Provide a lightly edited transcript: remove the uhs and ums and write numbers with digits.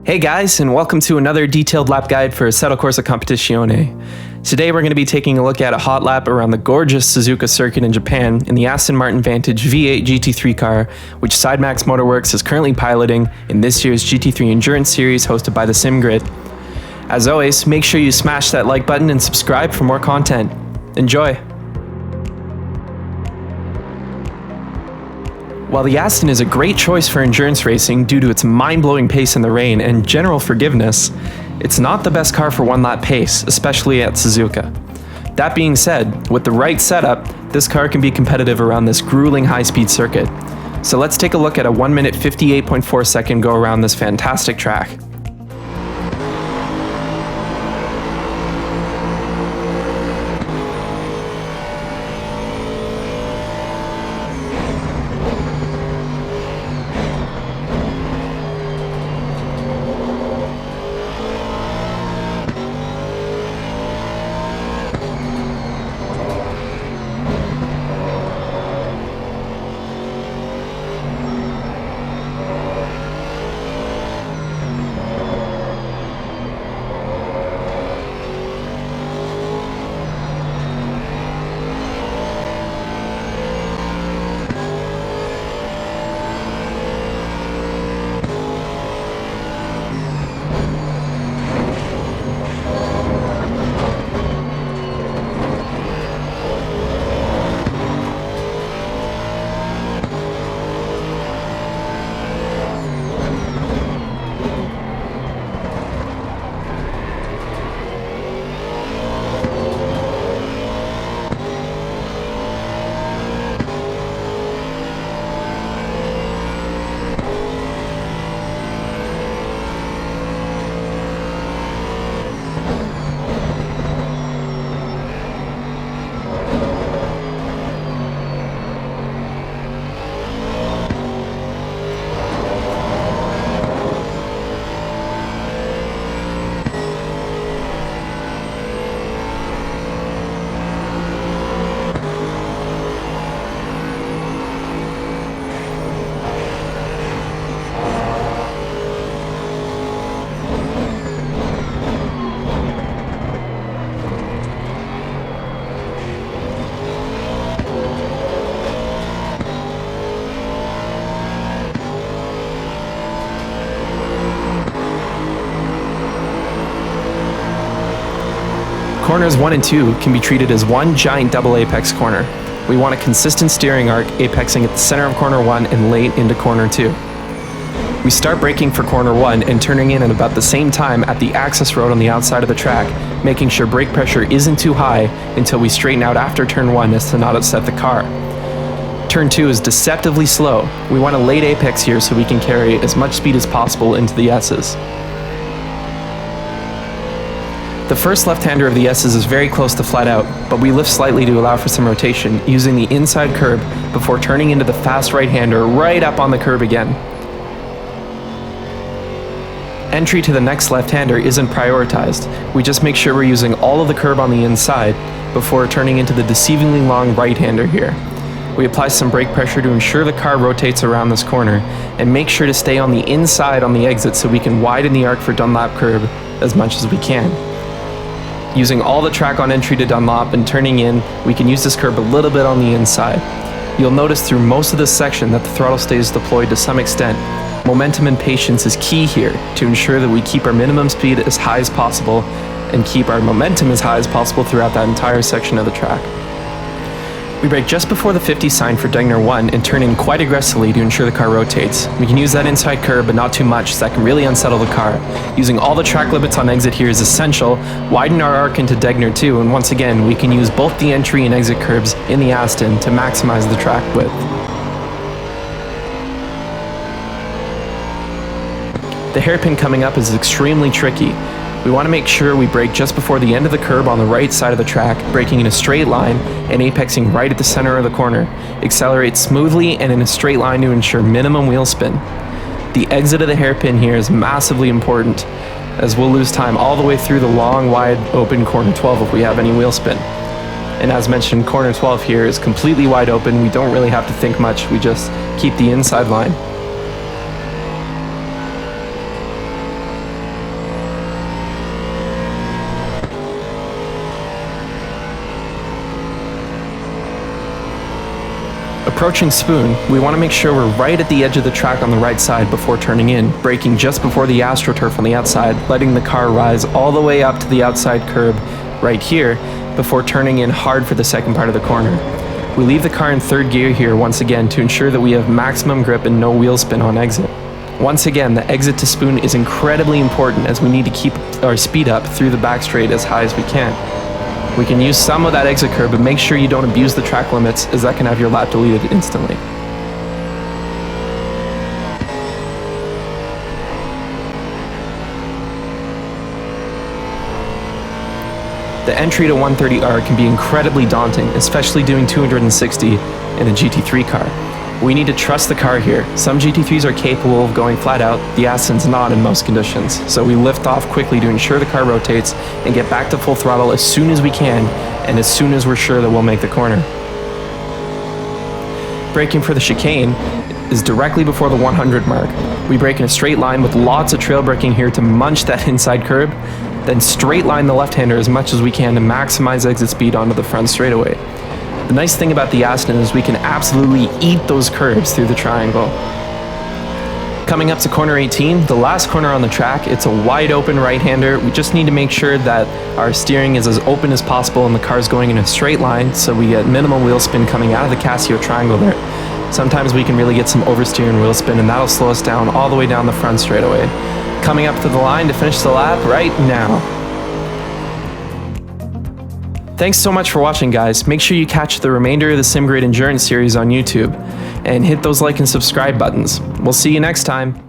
Hey guys, and welcome to another detailed lap guide for Assetto Corsa Competizione. Today we're going to be taking a look at a hot lap around the gorgeous Suzuka circuit in Japan in the Aston Martin Vantage V8 GT3 car, which SideMax Motorworks is currently piloting in this year's GT3 Endurance Series hosted by the SimGrid. As always, make sure you smash that like button and subscribe for more content. Enjoy! While the Aston is a great choice for endurance racing due to its mind-blowing pace in the rain and general forgiveness, it's not the best car for one-lap pace, especially at Suzuka. That being said, with the right setup, this car can be competitive around this grueling high-speed circuit. So let's take a look at a 1 minute 58.4 second go around this fantastic track. Corners 1 and 2 can be treated as one giant double apex corner. We want a consistent steering arc apexing at the center of corner 1 and late into corner 2. We start braking for corner 1 and turning in at about the same time at the access road on the outside of the track, making sure brake pressure isn't too high until we straighten out after turn 1 as to not upset the car. Turn 2 is deceptively slow. We want a late apex here so we can carry as much speed as possible into the S's. The first left-hander of the S's is very close to flat out, but we lift slightly to allow for some rotation, using the inside curb before turning into the fast right-hander right up on the curb again. Entry to the next left-hander isn't prioritized. We just make sure we're using all of the curb on the inside before turning into the deceivingly long right-hander here. We apply some brake pressure to ensure the car rotates around this corner, and make sure to stay on the inside on the exit so we can widen the arc for Dunlop curb as much as we can. Using all the track on entry to Dunlop and turning in, we can use this curb a little bit on the inside. You'll notice through most of this section that the throttle stays deployed to some extent. Momentum and patience is key here to ensure that we keep our minimum speed as high as possible and keep our momentum as high as possible throughout that entire section of the track. We brake just before the 50 sign for Degner 1 and turn in quite aggressively to ensure the car rotates. We can use that inside curb, but not too much, so that can really unsettle the car. Using all the track limits on exit here is essential. Widen our arc into Degner 2, and once again, we can use both the entry and exit curbs in the Aston to maximize the track width. The hairpin coming up is extremely tricky. We want to make sure we brake just before the end of the curb on the right side of the track, braking in a straight line and apexing right at the center of the corner. Accelerate smoothly and in a straight line to ensure minimum wheel spin. The exit of the hairpin here is massively important, as we'll lose time all the way through the long, wide open corner 12 if we have any wheel spin. And as mentioned, corner 12 here is completely wide open. We don't really have to think much. We just keep the inside line. approaching Spoon, we want to make sure we're right at the edge of the track on the right side before turning in, braking just before the AstroTurf on the outside, letting the car rise all the way up to the outside curb right here before turning in hard for the second part of the corner. We leave the car in third gear here once again to ensure that we have maximum grip and no wheel spin on exit. Once again, the exit to Spoon is incredibly important as we need to keep our speed up through the back straight as high as we can. We can use some of that exit curb, but make sure you don't abuse the track limits, as that can have your lap deleted instantly. The entry to 130R can be incredibly daunting, especially doing 260 in a GT3 car. We need to trust the car here. Some GT3s are capable of going flat out, the Aston's not in most conditions, so we lift off quickly to ensure the car rotates and get back to full throttle as soon as we can and as soon as we're sure that we'll make the corner. Braking for the chicane is directly before the 100 mark. We brake in a straight line with lots of trail braking here to munch that inside curb, then straight line the left-hander as much as we can to maximize exit speed onto the front straightaway. The nice thing about the Aston is we can absolutely eat those curves through the triangle. Coming up to corner 18, the last corner on the track, it's a wide open right-hander. We just need to make sure that our steering is as open as possible and the car's going in a straight line so we get minimal wheel spin coming out of the Casio triangle there. Sometimes we can really get some oversteer and wheel spin and that'll slow us down all the way down the front straightaway. Coming up to the line to finish the lap right now. Thanks so much for watching, guys. Make sure you catch the remainder of the SimGrid Endurance series on YouTube and hit those like and subscribe buttons. We'll see you next time.